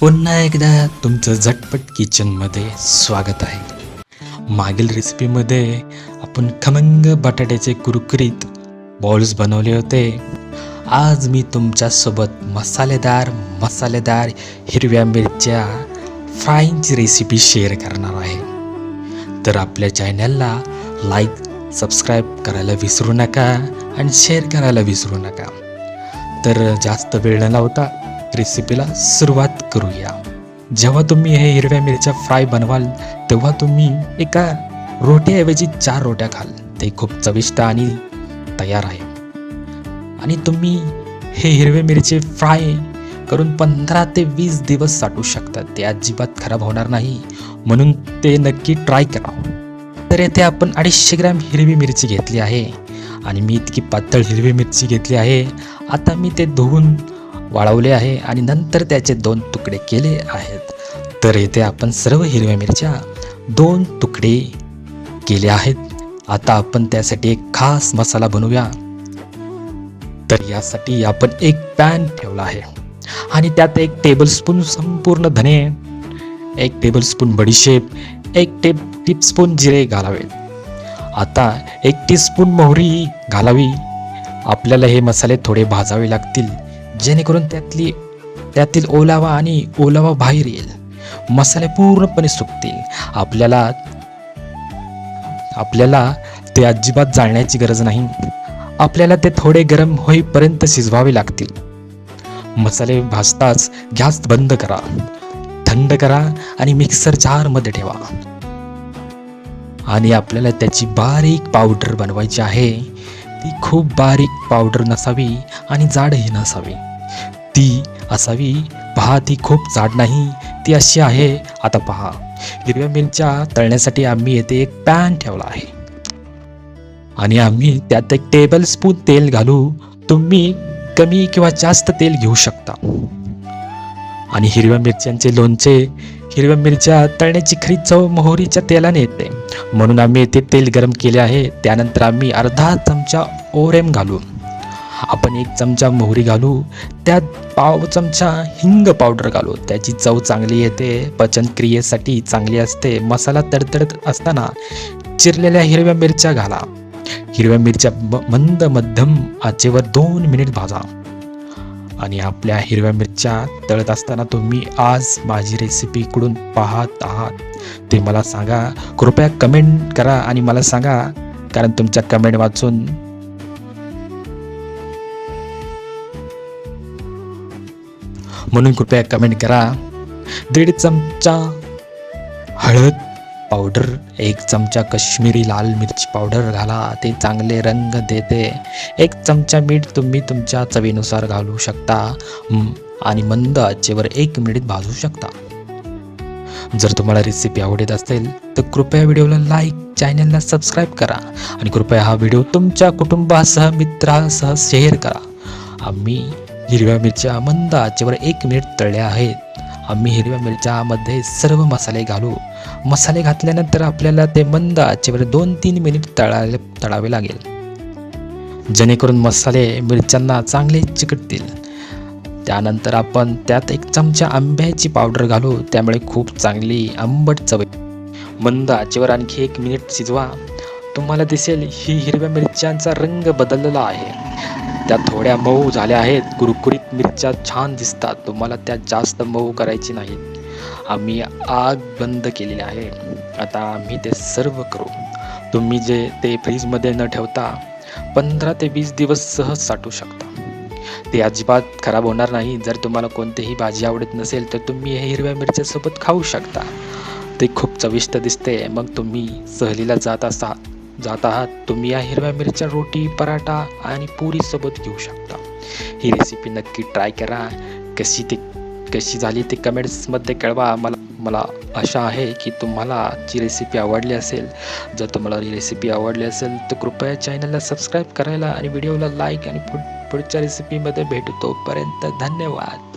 पुन्हा एकदा तुमचं झटपट किचनमध्ये स्वागत आहे। मागील रेसिपीमध्ये आपण खमंग बटाट्याचे कुरकुरीत बॉल्स बनवले होते। आज मी तुमच्यासोबत मसालेदार हिरव्या मिरच्या फ्राईंची रेसिपी शेअर करणार आहे। तर आपल्या चॅनलला लाईक सबस्क्राईब करायला विसरू नका आणि शेअर करायला विसरू नका। तर जास्त वेळ न लावता रेसिपीला सुरुवात करूया। जेव्हा तुम्ही हे हिरव्या मिरच्या फ्राय बनवाल तेव्हा तुम्ही एका रोटीऐवजी 4 रोट्या खाल, ते खूप चविष्ट आणि तयार आहे। आणि तुम्ही हे हिरवे मिरची फ्राय करून 15 ते 20 दिवस साठवू शकता, ते अजिबात खराब होणार नाही, म्हणून ते नक्की ट्राय करा। तर येथे आपण 250 ग्रॅम हिरवी मिरची घेतली आहे आणि मी इतकी पातळ हिरवी मिरची घेतली आहे। आता मी ते धुवून वाळवले आहे आणि नंतर त्याचे 2 तुकडे केले आहेत। तर येथे आपण सर्व हिरव्या मिरच्या 2 तुकडे केले आहेत। आता आपण त्यासाठी एक खास मसाला बनवूया। तर यासाठी आपण एक पॅन ठेवला आहे आणि त्यात 1 टेबलस्पून संपूर्ण धने, 1 टेबलस्पून बडीशेप, 1 टीस्पून जिरे घालावे। आता 1 टीस्पून मोहरी घालावी। आपल्याला हे मसाले थोडे भाजावे लागतील, जेणेकरून त्यातील ओलावा बाहेर येईल, मसाले पूर्णपणे सुकतील। आपल्याला ते अजिबात जाळण्याची गरज नाही, आपल्याला ते थोडे गरम होईपर्यंत शिजवावे लागतील। मसाले भाजताच गॅस बंद करा, थंड करा आणि मिक्सर जारमध्ये ठेवा। आणि आपल्याला त्याची बारीक पावडर बनवायची आहे। ती खूप बारीक पावडर नसावी आणि जाडही नसावी, ती असावी पहा, ती खूप जाड नाही, ती अशी आहे। आता पहा, हिरव्या मिरच्या तळण्यासाठी आम्ही येथे एक पॅन ठेवला आहे आणि आम्ही त्यात 1 टेबलस्पून तेल घालू। तुम्ही कमी किंवा जास्त तेल घेऊ शकता। आणि हिरव्या मिरच्यांचे लोणचे, हिरव्या मिरच्या तळण्याची खरी चव मोहरीच्या तेलाने येते, म्हणून आम्ही येथे तेल गरम केले आहे। त्यानंतर आम्ही अर्धा चमचा ओरेम घालू, आपण 1 चमचा मोहरी घालू, त्यात पाव चमचा हिंग पावडर घालू। त्याची चव चांगली येते, पचनक्रियेसाठी चांगली असते। मसाला तडतडत असताना चिरलेल्या हिरव्या मिरच्या घाला। हिरव्या मिरच्या मंद मध्यम आचेवर 2 मिनिट भाजा। आणि आपल्या हिरव्या मिरच्या तळत असताना तुम्ही आज माझी रेसिपी कुठून पाहत आहात ते मला सांगा, कृपया कमेंट करा आणि मला सांगा, कारण तुमच्या कमेंट वाचून म्हणून कृपया कमेंट करा। 1.5 चमचा हळद पावडर, 1 चमचा काश्मीरी लाल मिरची पावडर घाला, ते चांगले रंग देते। 1 चमचा मीठ तुम्ही तुमच्या चवीनुसार घालू शकता आणि मंद आचेवर 1 मिनिट भाजू शकता। जर तुम्हाला रेसिपी आवडत असेल तर कृपया व्हिडिओला लाईक, चॅनलला सबस्क्राईब करा आणि कृपया हा व्हिडिओ तुमच्या कुटुंबासह, मित्रांसह शेअर करा। आम्ही हिरव्या मिरच्या मंद आचेवर 1 मिनिट तळल्या आहेत। आम्ही हिरव्या मिरच्यामध्ये सर्व मसाले घालू। मसाले घातल्यानंतर आपल्याला ते मंद आचेवर 2-3 मिनिट तळावे लागेल, जेणेकरून मसाले मिरच्यांना चांगले चिकटतील। त्यानंतर आपण त्यात 1 चमचा आंब्याची पावडर घालू, त्यामुळे खूप चांगली आंबट चव। मंद आचेवर आणखी 1 मिनिट शिजवा। तुम्हाला दिसेल ही हिरव्या मिरच्यांचा रंग बदललेला आहे, त्या थोड्या मऊ झाल्या आहेत। कुरकुरीत मिरच्या छान दिसतात, तुम्हाला त्या जास्त मऊ करायची नाहीत। आम्ही आग बंद केलेली आहे। आता आम्ही ते सर्व करू। तुम्ही ते फ्रीजमध्ये न ठेवता 15 ते 20 दिवस सहज साठवू शकता, ते अजिबात खराब होणार नाही। जर तुम्हाला कोणतीही भाजी आवडत नसेल तर तुम्ही हे हिरव्या मिरच्यासोबत खाऊ शकता, ते खूप चविष्ट दिसते। मग तुम्ही सहलीला जात आहात, तुम्ही या हिरव्या मिरच्या रोटी, पराठा आणि पुरी सोबत घेऊ शकता। ही रेसिपी नक्की ट्राय करा। कशी झाली ते कमेंट्समध्ये कळवा। मला आशा आहे की तुम्हाला जी रेसिपी आवडली असेल। जर तुम्हाला ही रेसिपी आवडली असेल तर कृपया चॅनलला सबस्क्राईब करायला आणि व्हिडिओला लाईक, आणि पुढच्या रेसिपीमध्ये भेटू, तोपर्यंत धन्यवाद।